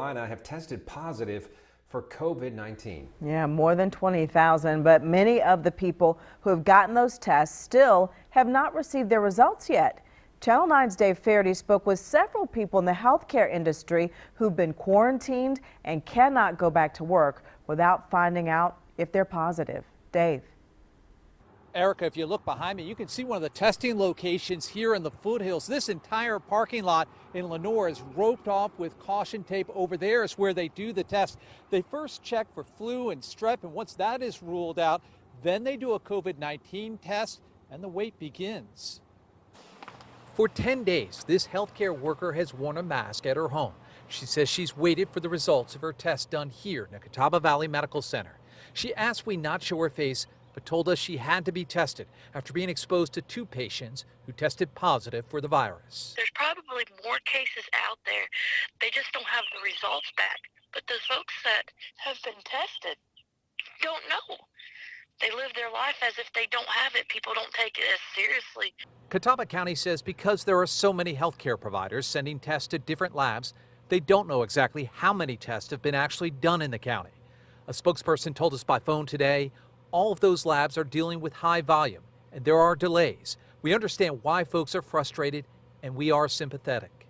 Carolina have tested positive for COVID-19. Yeah, more than 20,000, but many of the people who have gotten those tests still have not received their results yet. Channel 9's Dave Faherty spoke with several people in the healthcare industry who've been quarantined and cannot go back to work without finding out if they're positive. Dave. Erica, if you look behind me, you can see one of the testing locations here in the foothills. This entire parking lot in Lenoir is roped off with caution tape. Over there is where they do the test. They first check for flu and strep, and once that is ruled out, then they do a COVID-19 test, and the wait begins. For 10 days, this healthcare worker has worn a mask at her home. She says she's waited for the results of her test done here in the Catawba Valley Medical Center. She asked we not show her face, but told us she had to be tested after being exposed to 2 patients who tested positive for the virus. There's probably more cases out there. They just don't have the results back. But the folks that have been tested don't know. They live their life as if they don't have it. People don't take it as seriously. Catawba County says because there are so many healthcare providers sending tests to different labs, they don't know exactly how many tests have been actually done in the county. A spokesperson told us by phone today, all of those labs are dealing with high volume and there are delays. We understand why folks are frustrated and we are sympathetic.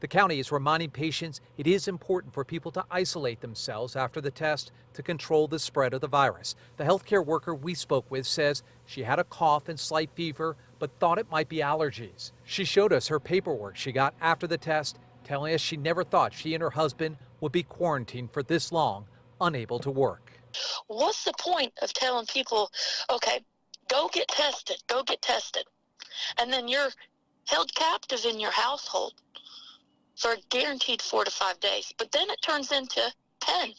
The county is reminding patients it is important for people to isolate themselves after the test to control the spread of the virus. The healthcare worker we spoke with says she had a cough and slight fever, but thought it might be allergies. She showed us her paperwork she got after the test, telling us she never thought she and her husband would be quarantined for this long, unable to work. What's the point of telling people, okay, go get tested, and then you're held captive in your household for a guaranteed 4 to 5 days, but then it turns into 10.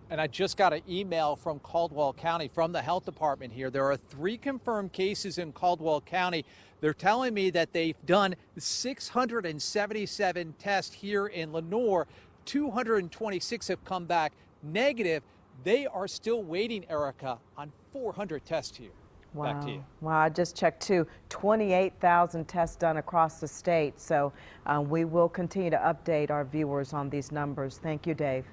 And I just got an email from Caldwell County, from the health department here. There are 3 confirmed cases in Caldwell County. They're telling me that they've done 677 tests here in Lenoir. 226 have come back negative. They are still waiting, Erica, on 400 tests here. Wow. Back to you. Wow, I just checked too. 28,000 tests done across the state. So we will continue to update our viewers on these numbers. Thank you, Dave.